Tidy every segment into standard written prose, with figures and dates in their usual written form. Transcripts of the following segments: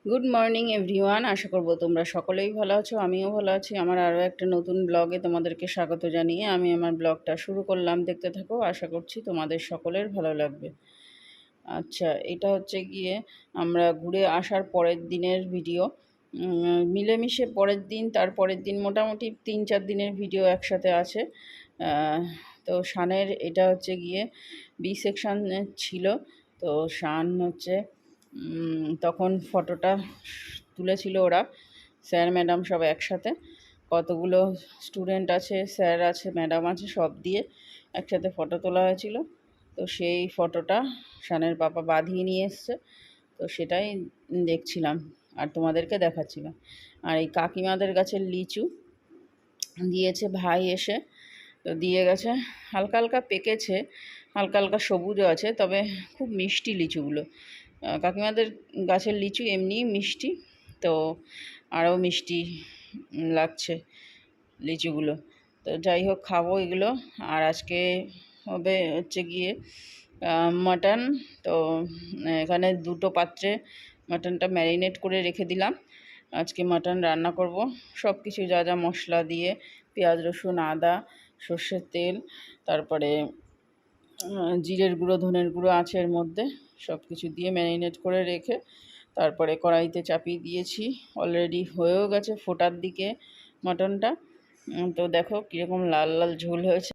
Good morning everyone. আশা করব তোমরা সকলেই ভালো আছো, আমিও ভালো আছি। আমার আরও একটা নতুন ব্লগে তোমাদেরকে স্বাগত জানিয়ে আমি আমার ব্লগটা শুরু করলাম। দেখতে থাকো, আশা করছি তোমাদের সকলের ভালো লাগবে। আচ্ছা, এটা হচ্ছে গিয়ে আমরা ঘুরে আসার পরের দিনের ভিডিও। মিলেমিশে পরের দিন, তার পরের দিন, মোটামুটি 3-4 দিনের ভিডিও একসাথে আছে। তো শানের এটা হচ্ছে গিয়ে বি সেকশন ছিল। তো শান হচ্ছে তখন ফটোটা তুলেছিল ওরা, স্যার ম্যাডাম সব একসাথে। কতগুলো স্টুডেন্ট আছে, স্যার আছে, ম্যাডাম আছে, সব দিয়ে একসাথে ফটো তোলা হয়েছিল। তো সেই ফটোটা শানের পাপা বাঁধিয়ে নিয়ে এসছে। তো সেটাই দেখছিলাম আর তোমাদেরকে দেখাচ্ছিলাম। আর এই কাকিমাদের গাছের লিচু দিয়েছে ভাই এসে, তো দিয়ে গেছে। হালকা হালকা পেকেছে, হালকা হালকা সবুজও আছে, তবে খুব মিষ্টি লিচুগুলো। কাকিমাদের গাছের লিচু এমনিই মিষ্টি, তো আরও মিষ্টি লাগছে লিচুগুলো। তো যাই হোক, খাবো এগুলো। আর আজকে হবে হচ্ছে গিয়ে মাটন। তো এখানে 2টো পাত্রে মাটনটা ম্যারিনেট করে রেখে দিলাম। আজকে মাটন রান্না করব, সব কিছু যা যা মশলা দিয়ে, পেঁয়াজ রসুন আদা সর্ষের তেল, তারপরে জিরের গুঁড়ো ধনের গুঁড়ো আছে এর মধ্যে, সব কিছু দিয়ে ম্যারিনেট করে রেখে তারপরে কড়াইতে চাপিয়ে দিয়েছি। অলরেডি হয়েও গেছে ফোটার দিকে মাটনটা। তো দেখো কীরকম লাল লাল ঝোল হয়েছে।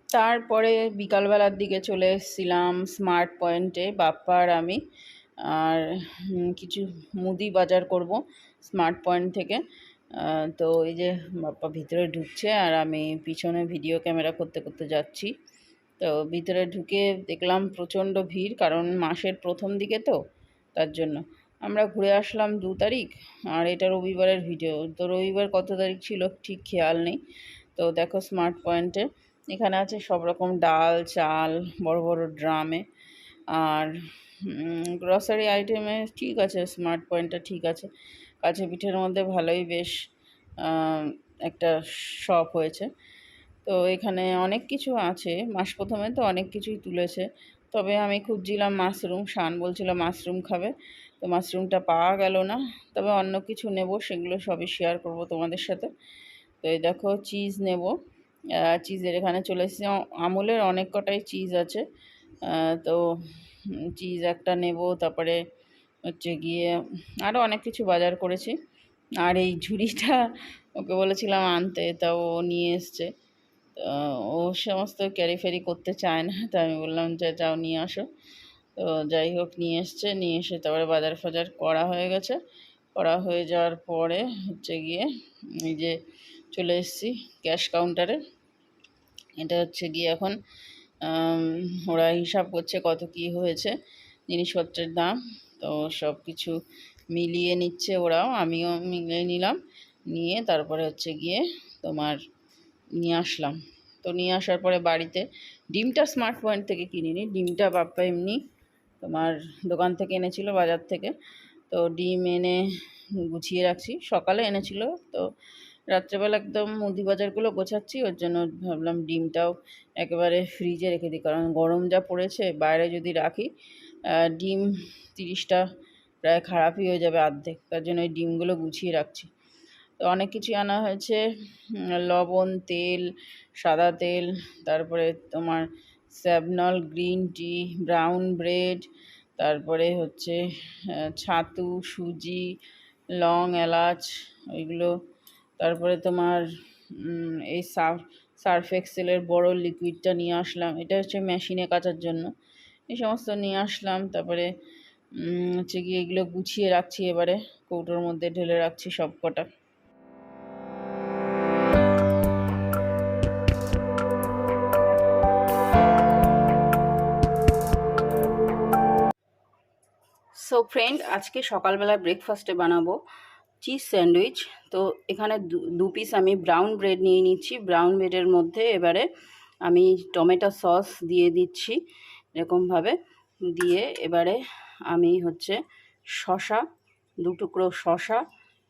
তারপরে বিকালবেলার দিকে চলে এসেছিলাম স্মার্ট পয়েন্টে, বাপ্পা আর আমি। আর কিছু মুদি বাজার করব স্মার্ট পয়েন্ট থেকে। তো এই যে বাপ্পা ভিতরে ঢুকছে আর আমি পিছনে ভিডিও ক্যামেরা করতে করতে যাচ্ছি। তো ভিতরে ঢুকে দেখলাম প্রচণ্ড ভিড়, কারণ মাসের প্রথম দিকে তো, তার জন্য। আমরা ঘুরে আসলাম 2 তারিখ, আর এটা রবিবারের ভিডিও। তো রবিবার কত তারিখ ছিল ঠিক খেয়াল নেই। তো দেখো স্মার্ট পয়েন্টে এখানে আছে সব রকম ডাল চাল বড় বড় ড্রামে। আর গ্রসারি আইটেমে ঠিক আছে, স্মার্ট পয়েন্টটা ঠিক আছে। কাছে পিঠের মধ্যে ভালোই বেশ একটা শপ হয়েছে। তো এখানে অনেক কিছু আছে, মাস প্রথমে তো অনেক কিছুই তুলেছে। তবে আমি খুঁজছিলাম মাশরুম, শান বলছিল মাশরুম খাবে, তো মাশরুমটা পাওয়া গেল না। তবে অন্য কিছু নেব, সেগুলো সবই শেয়ার করব তোমাদের সাথে। তো এই দেখো চিজ নেব, চিজের এখানে চলে এসেছি। আমুলের অনেক কটাই চিজ আছে। তো চিজ একটা নেব, তারপরে হচ্ছে গিয়ে আরও অনেক কিছু বাজার করেছি। আর এই ঝুড়িটা ওকে বলেছিলাম আনতে, তা ও নিয়ে এসছে। ও সমস্ত ক্যারি ফ্যারি করতে চায় না, তো আমি বললাম যে যাও নিয়ে আসো। তো যাই হোক নিয়ে এসছে, নিয়ে এসে তারপরে বাজার ফাজার করা হয়ে গেছে। করা হয়ে যাওয়ার পরে হচ্ছে গিয়ে এই যে চলে এসেছি ক্যাশ কাউন্টারে। এটা হচ্ছে গিয়ে এখন ওরা হিসাব করছে কত কী হয়েছে জিনিসপত্রের দাম। তো সব কিছু মিলিয়ে নিচ্ছে ওরাও, আমিও মিলিয়ে নিলাম। নিয়ে তারপরে হচ্ছে গিয়ে তোমার নিয়ে আসলাম। তো নিয়ে আসার পরে বাড়িতে ডিমটা স্মার্ট পয়েন্ট থেকে কিনিনি, ডিমটা বাপ্পা এমনি তোমার দোকান থেকে এনেছিল, বাজার থেকে। তো ডিম এনে গুছিয়ে রাখছি, সকালে এনেছিল। তো রাত্রেবেলা একদম মুদি বাজারগুলো গোছাচ্ছি, ওর জন্য ভাবলাম ডিমটাও একেবারে ফ্রিজে রেখে দিই, কারণ গরম যা পড়েছে বাইরে যদি রাখি ডিম 30টা প্রায় খারাপই হয়ে যাবে অর্ধেক, তার জন্য ওই ডিমগুলো গুছিয়ে রাখছি। তো অনেক কিছুই আনা হয়েছে, লবণ, তেল, সাদা তেল, তারপরে তোমার স্যাভনল গ্রিন টি, ব্রাউন ব্রেড, তারপরে হচ্ছে ছাতু, সুজি, লং, এলাচ, ওইগুলো। তারপরে তোমার এই সার্ফ এক্সেলের বড় লিকুইডটা নিয়ে আসলাম, এটা হচ্ছে মেশিনে কাচার জন্য। এই সমস্ত নিয়ে আসলাম। তারপরে হচ্ছে গিয়ে এগুলো গুছিয়ে রাখছি, এবারে কৌটোর মধ্যে ঢেলে রাখছি সব কটা। সো ফ্রেন্ড, আজকে সকালবেলা ব্রেকফাস্টে বানাবো চিজ স্যান্ডউইচ। তো এখানে 2 পিস আমি ব্রাউন ব্রেড নিয়ে নিচ্ছি। ব্রাউন ব্রেডের মধ্যে এবারে আমি টমেটো সস দিয়ে দিচ্ছি এরকমভাবে। দিয়ে এবারে আমি হচ্ছে শসা, 2 টুকরো শসা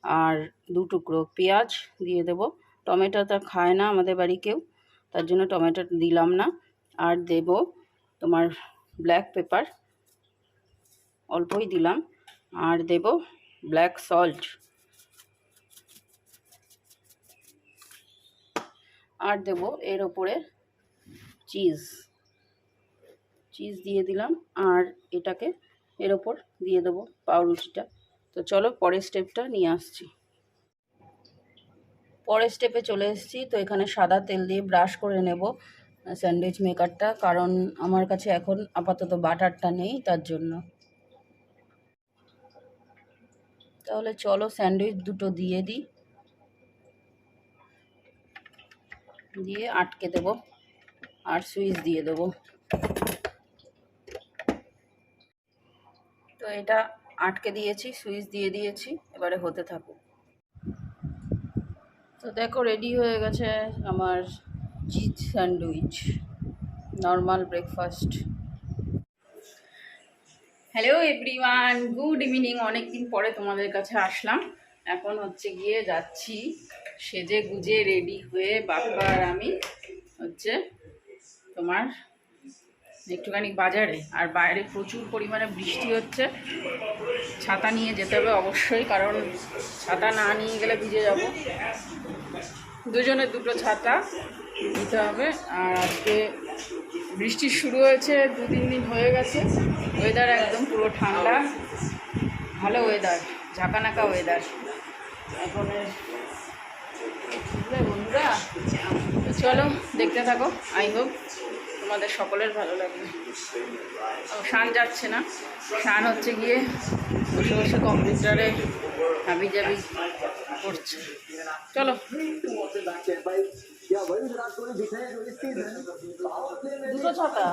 আর 2 টুকরো পেঁয়াজ দিয়ে দেবো। টমেটোটা খায় না আমাদের বাড়ি কেউ, তার জন্য টমেটো দিলাম না। আর দেব তোমার ব্ল্যাক পেপার, অল্পই দিলাম। আর দেব ব্ল্যাক সল্ট, আর দেব এর ওপরে চিজ দিয়ে দিলাম। আর এটাকে এর ওপর দিয়ে দেবো পাউরুটিটা। তো চলো পরের স্টেপটা নিয়ে আসছি। পরের স্টেপে চলে এসেছি। তো এখানে সাদা তেল দিয়ে ব্রাশ করে নেব স্যান্ডউইচ মেকারটা, কারণ আমার কাছে এখন আপাতত বাটারটা নেই, তার জন্য। তাহলে চলো স্যান্ডউইচ দুটো দিয়ে দিই, দিয়ে আটকে দেব আর সুইচ দিয়ে দেব। তো এটা আটকে দিয়েছি, সুইচ দিয়ে দিয়েছি, এবারে হতে থাকুক। তো দেখো রেডি হয়ে গেছে আমার cheese sandwich, normal breakfast. Hello everyone, good evening. অনেক দিন পরে তোমাদের কাছে আসলাম। এখন হচ্ছে গিয়ে যাচ্ছি সেজে গুজে রেডি হয়ে, বাপ্পা আর আমি হচ্ছে তোমার একটুখানি বাজারে। আর বাইরে প্রচুর পরিমাণে বৃষ্টি হচ্ছে, ছাতা নিয়ে যেতে হবে অবশ্যই, কারণ ছাতা না নিয়ে গেলে ভিজে যাব। দুজনের দুটো ছাতা নিতে হবে। আর আজকে বৃষ্টি শুরু হয়েছে, 2-3 দিন হয়ে গেছে। ওয়েদার একদম পুরো ঠান্ডা, ভালো ওয়েদার, ঝাঁকানাকা ওয়েদার এখন। বন্ধুরা চলো দেখতে থাকো, আই হোপ তোমাদের সকলের ভালো লাগবে। শান যাচ্ছে না, শান হচ্ছে গিয়ে বসে বসে কম্পিউটারে হাবি জাবি করছে। চলো দুটো ছাতা।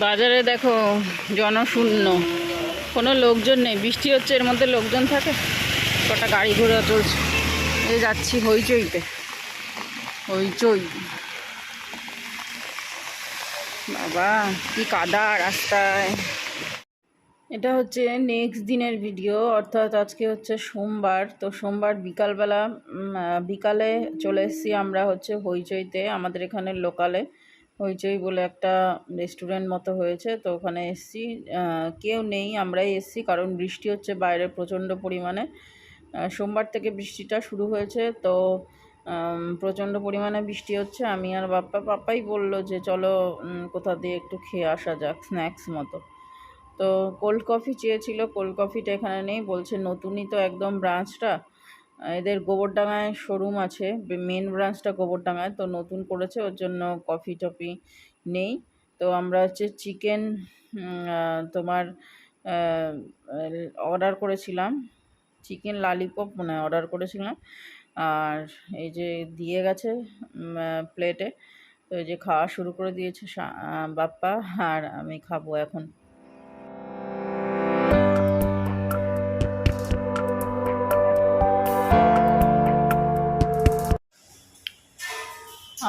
বাজারে দেখো জনশূন্য, কোনো লোকজন নেই, বৃষ্টি হচ্ছে, এর মধ্যে লোকজন থাকে? কটা গাড়ি ঘোড়া চলছে। এই যাচ্ছি হইচইতে, হইচই। বাবা কি কাদা রাস্তায়। এটা হচ্ছে নেক্সট দিনের ভিডিও, অর্থাৎ আজকে হচ্ছে সোমবার। তো সোমবার বিকালে চলে এসেছি আমরা হচ্ছে হইচইতে। আমাদের এখানে লোকালে হইচই বলে একটা রেস্টুরেন্ট মতো হয়েছে, তো ওখানে এসেছি। কেউ নেই, আমরাই এসেছি, কারণ বৃষ্টি হচ্ছে বাইরে প্রচণ্ড পরিমাণে। সোমবার থেকে বৃষ্টিটা শুরু হয়েছে, তো প্রচণ্ড পরিমাণে বৃষ্টি হচ্ছে। আমি আর পাপ্পাই বললো যে চলো কোথা দিয়ে একটু খেয়ে আসা যাক, স্ন্যাক্স মতো। তো কোল্ড কফি চেয়েছিল, কোল্ড কফিটা এখানে নেই, বলছে নতুনই তো একদম ব্রাঞ্চটা, এদের গোবরডাঙ্গায় শোরুম আছে, মেন ব্রাঞ্চটা গোবরডাঙ্গায়, তো নতুন করেছে, ওর জন্য কফি টফি নেই। তো আমরা হচ্ছে চিকেন তোমার অর্ডার করেছিলাম, চিকেন ললিপপ মনে হয় অর্ডার করেছিলাম। আর এই যে দিয়ে গেছে প্লেটে। তো এই যে খাওয়া শুরু করে দিয়েছে বাপ্পা, আর আমি খাবো এখন।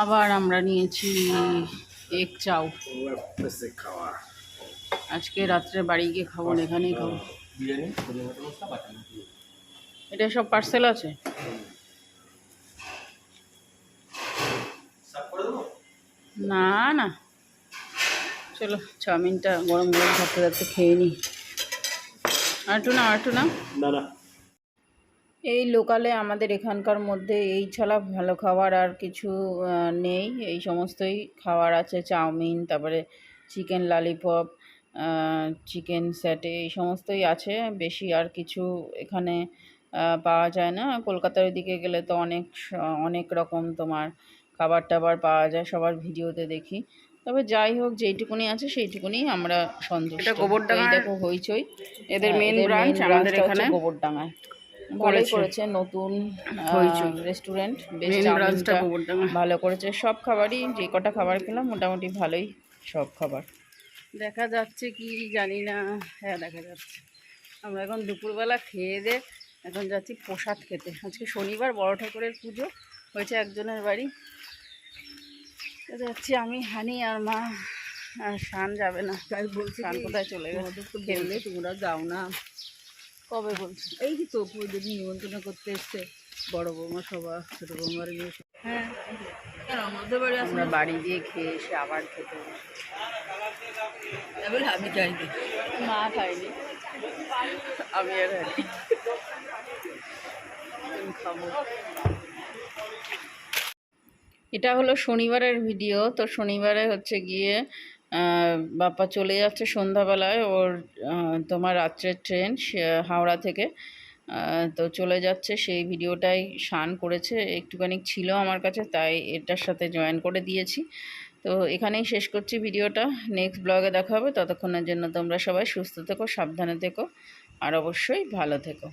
আবার আমরা নিয়েছি এগ চাউ, আজকে রাত্রে বাড়ি গিয়ে খাবো, এখানেই খাবো। এটা সব পার্সেল আছে। না না, চলো চাউমিনটা গরম গরম থাকতে থাকতে খেয়ে নিই। আরেকটু না। এই লোকালে আমাদের এখানকার মধ্যে এই ছাড়া ভালো খাবার আর কিছু নেই। এই সমস্তই খাবার আছে, চাউমিন, তারপরে চিকেন ললিপপ, চিকেন স্যাটে, এই সমস্তই আছে, বেশি আর কিছু এখানে পাওয়া যায় না। কলকাতার দিকে গেলে তো অনেক রকম তোমার খাবার টাবার পাওয়া যায়, সবার ভিডিওতে দেখি। তবে যাই হোক, যেইটুকুনি আছে সেইটুকুনি আমরা সন্তুষ্ট। এটা গোবরডাঙ্গা, দেখো হইচই, এদের মেন ব্রাঞ্চ আমাদের এখানে গোবরডাঙ্গায়। ভালোই করেছে, নতুন রেস্টুরেন্ট, বেশ চাউমিনটা ভালো করেছে। সব খাবারই, যে কটা খাবার খেলাম মোটামুটি ভালোই সব খাবার। দেখা যাচ্ছে কি জানি না, হ্যাঁ দেখা যাচ্ছে। আমরা এখন দুপুরবেলা খেয়ে দিয়ে এখন যাচ্ছি প্রসাদ খেতে। আজকে শনিবার, বড় ঠাকুরের পুজো হয়েছে একজনের বাড়ি। যাচ্ছি আমি, হানি আর মা, আর শান যাবে না। বলছি শান কোথায় চলে গেছে, খেললে তোমরা যাও না। কবে বলছি? এই যে তো যদি নিমন্ত্রণ করতে এসছে বড় বৌমা, সবার ছোটো বৌমার মেয়ে। হ্যাঁ, আমরা বাড়ি দিয়ে খেয়ে এসে আবার খেতে বসি। আমি চাইনি, মা খাইনি, আমি আর খাইনি, খাবো। এটা হলো শনিবারের ভিডিও। তো শনিবারে হচ্ছে গিয়ে বাপ্পা চলে যাচ্ছে সন্ধ্যাবেলায়, ওর তোমার রাত্রের ট্রেন হাওড়া থেকে। তো চলে যাচ্ছে, সেই ভিডিওটাই শান করেছে, একটুখানি ছিল আমার কাছে, তাই এটার সাথে জয়েন করে দিয়েছি। তো এখানেই শেষ করছি ভিডিওটা, নেক্সট ব্লগে দেখা হবে। ততক্ষণের জন্য তোমরা সবাই সুস্থ থেকো, সাবধানে থেকো, আর অবশ্যই ভালো থেকো।